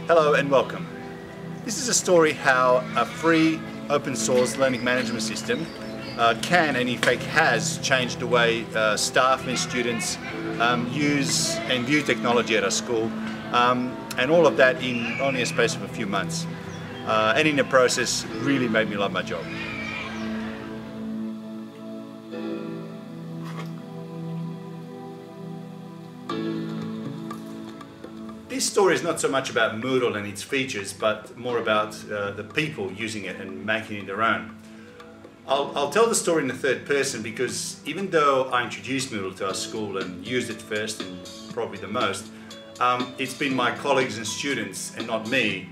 Hello and welcome. This is a story how a free open source learning management system can and in fact has changed the way staff and students use and view technology at our school, and all of that in only a space of a few months. And in the process really made me love my job. This story is not so much about Moodle and its features, but more about the people using it and making it their own. I'll tell the story in the third person because even though I introduced Moodle to our school and used it first and probably the most, it's been my colleagues and students and not me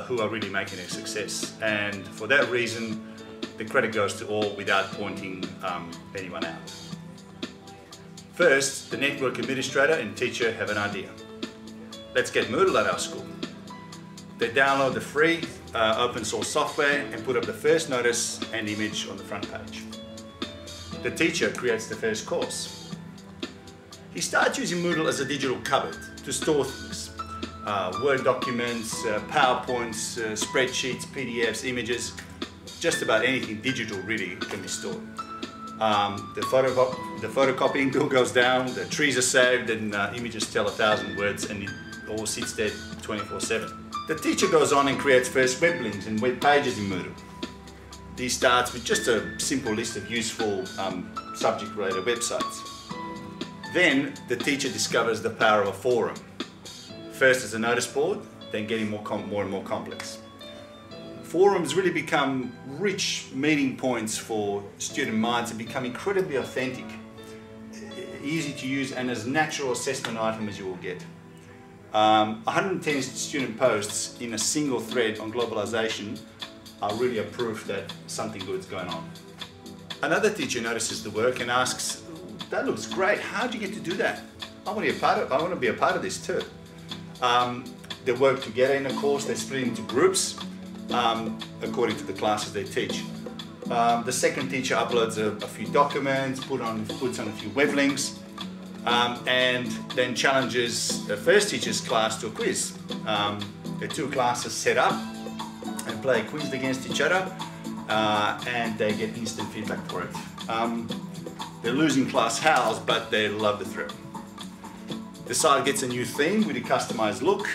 who are really making it a success. And for that reason, the credit goes to all without pointing anyone out. First, the network administrator and teacher have an idea. Let's get Moodle at our school. They download the free open source software and put up the first notice and image on the front page. The teacher creates the first course. He starts using Moodle as a digital cupboard to store things. Word documents, PowerPoints, spreadsheets, PDFs, images, just about anything digital really can be stored. The photocopying bill goes down, the trees are saved, and images tell 1,000 words, and it all sits there 24/7. The teacher goes on and creates first web links and web pages in Moodle. This starts with just a simple list of useful subject-related websites. Then the teacher discovers the power of a forum. First as a notice board, then getting more and more complex. Forums really become rich meeting points for student minds and become incredibly authentic, easy to use, and as natural assessment item as you will get. 110 student posts in a single thread on globalization are really a proof that something good is going on. Another teacher notices the work and asks, "That looks great, how did you get to do that? I want to be a part of this too." They work together in a course, they split into groups according to the classes they teach. The second teacher uploads a few documents, puts on a few web links, and then challenges the first teacher's class to a quiz. The two classes set up and play a quiz against each other, and they get instant feedback for it. The losing class howls, but they love the thrill. The site gets a new theme with a customized look.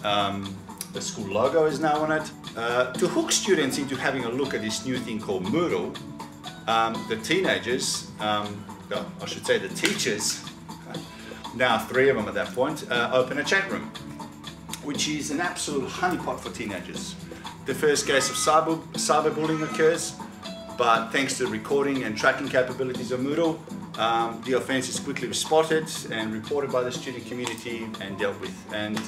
The school logo is now on it. To hook students into having a look at this new thing called Moodle, the teenagers, I should say the teachers, now 3 of them at that point, open a chat room, which is an absolute honeypot for teenagers. The first case of cyberbullying occurs, but thanks to the recording and tracking capabilities of Moodle, the offence is quickly spotted and reported by the student community and dealt with. And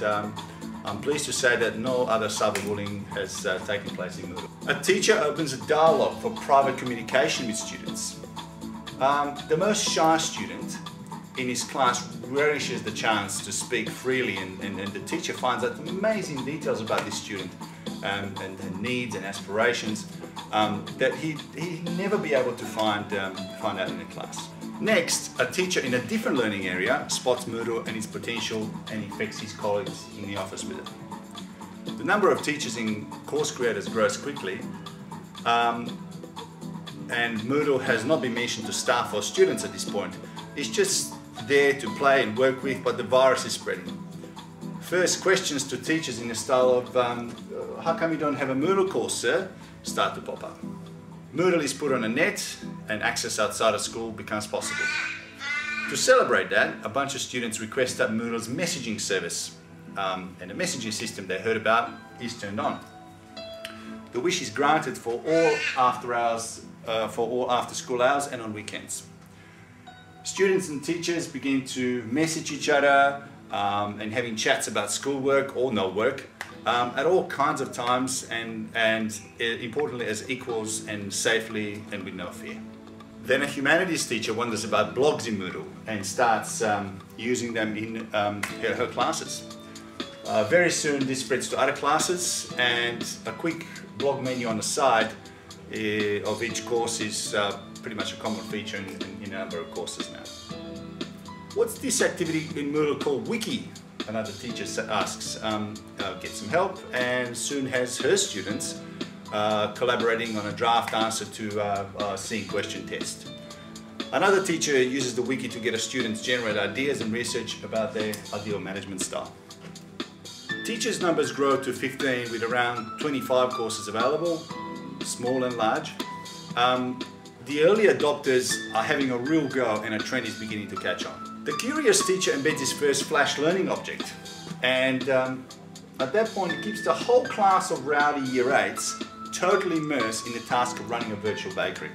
I'm pleased to say that no other cyberbullying has taken place in Moodle. A teacher opens a dialogue for private communication with students. The most shy student in his class relishes the chance to speak freely, and the teacher finds out amazing details about this student and needs and aspirations that he'd never be able to find out in a class. Next, a teacher in a different learning area spots Moodle and its potential and infects his colleagues in the office with it. The number of teachers and course creators grows quickly, and Moodle has not been mentioned to staff or students at this point. It's just there to play and work with, but the virus is spreading. First questions to teachers in the style of, "How come you don't have a Moodle course, sir?" start to pop up. Moodle is put on a net and access outside of school becomes possible. To celebrate that, a bunch of students request that Moodle's messaging service and the messaging system they heard about is turned on. The wish is granted for all after hours, for all after school hours and on weekends. Students and teachers begin to message each other and having chats about schoolwork or no work at all kinds of times, and importantly as equals and safely and with no fear. Then a humanities teacher wonders about blogs in Moodle and starts using them in her classes. Very soon this spreads to other classes, and a quick blog menu on the side of each course is pretty much a common feature in a number of courses now. What's this activity in Moodle called Wiki? another teacher asks, get some help, and soon has her students collaborating on a draft answer to a Seeing question test. Another teacher uses the wiki to get a students generate ideas and research about their ideal management style. Teachers' numbers grow to 15 with around 25 courses available, small and large. The early adopters are having a real go and a trend is beginning to catch on. The curious teacher embeds his first flash learning object, and at that point it keeps the whole class of rowdy year 8s totally immersed in the task of running a virtual bakery.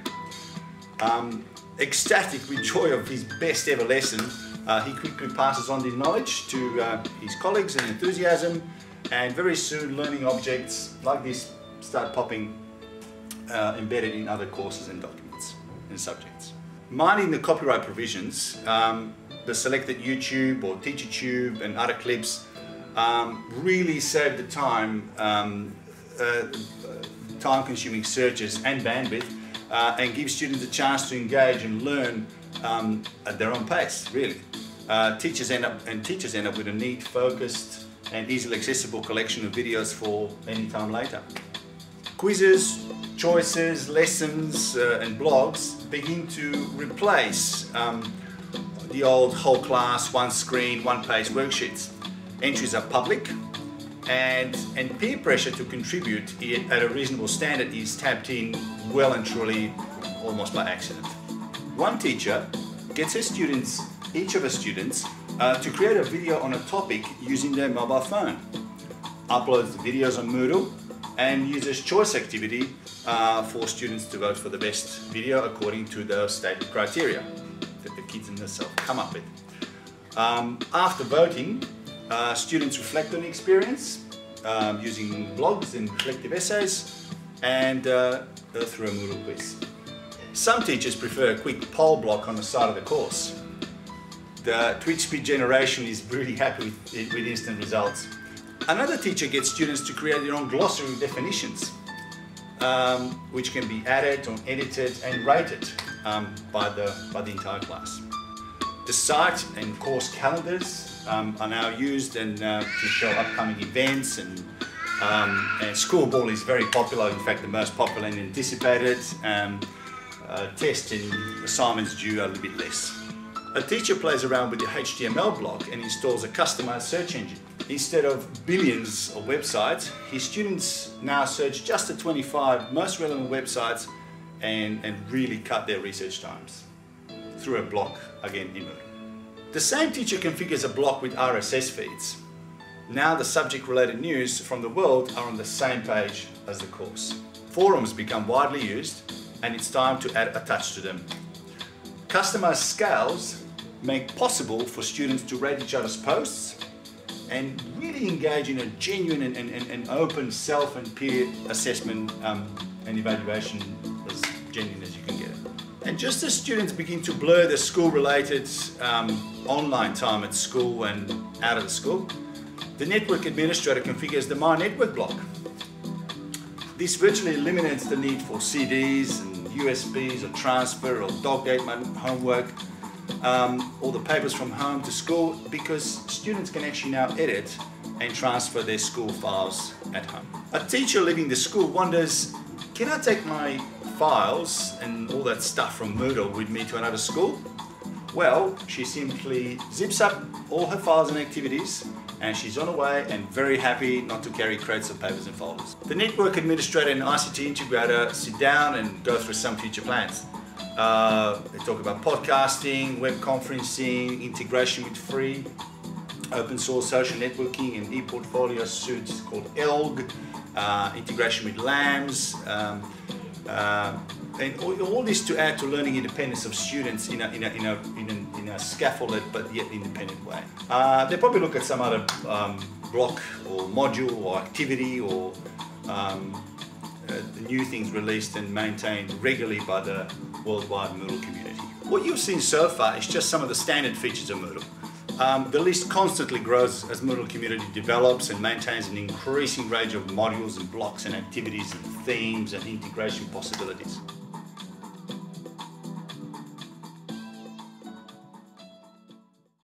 Ecstatic with joy of his best ever lesson, he quickly passes on the knowledge to his colleagues and enthusiasm, and very soon learning objects like this start popping embedded in other courses and documents and subjects. Minding the copyright provisions, the selected YouTube or TeacherTube and other clips really save the time-consuming searches and bandwidth, and give students a chance to engage and learn at their own pace, really. Teachers end up with a neat, focused and easily accessible collection of videos for any time later. Quizzes, choices, lessons and blogs begin to replace the old whole class, one screen, one page worksheets. Entries are public, and peer pressure to contribute at a reasonable standard is tapped in well and truly almost by accident. One teacher gets each of her students to create a video on a topic using their mobile phone, uploads the videos on Moodle, and uses choice activity for students to vote for the best video according to the stated criteria that the kids and themselves come up with. After voting, students reflect on the experience using blogs and reflective essays, and through a Moodle quiz. Some teachers prefer a quick poll block on the side of the course. The Twitch speed generation is really happy with instant results. Another teacher gets students to create their own glossary definitions, which can be added or edited and rated by the entire class. The site and course calendars are now used to show upcoming events, and School Ball is very popular, in fact the most popular and anticipated. Tests and assignments due a little bit less. A teacher plays around with the HTML block and installs a customized search engine. Instead of billions of websites, his students now search just the 25 most relevant websites and really cut their research times through a block, again in Moodle. The same teacher configures a block with RSS feeds. Now the subject-related news from the world are on the same page as the course. Forums become widely used, and it's time to add a touch to them. Customized scales make possible for students to rate each other's posts and really engage in a genuine and open self and peer assessment and evaluation as genuine as you can get it. And just as students begin to blur the school-related online time at school and out of the school, the network administrator configures the My Network block. This virtually eliminates the need for CDs and USBs or transfer or dog-gate homework, all the papers from home to school, because students can actually now edit and transfer their school files at home. A teacher leaving the school wonders, can I take my files and all that stuff from Moodle with me to another school? Well, she simply zips up all her files and activities, and she's on her way and very happy not to carry crates of papers and folders. The network administrator and ICT integrator sit down and go through some future plans. They talk about podcasting, web conferencing, integration with free open source social networking and e-portfolio suites called ELG, integration with LAMS, and all this to add to learning independence of students in a scaffolded but yet independent way. They probably look at some other block or module or activity or the new things released and maintained regularly by the worldwide Moodle community. What you've seen so far is just some of the standard features of Moodle. The list constantly grows as Moodle community develops and maintains an increasing range of modules and blocks and activities and themes and integration possibilities.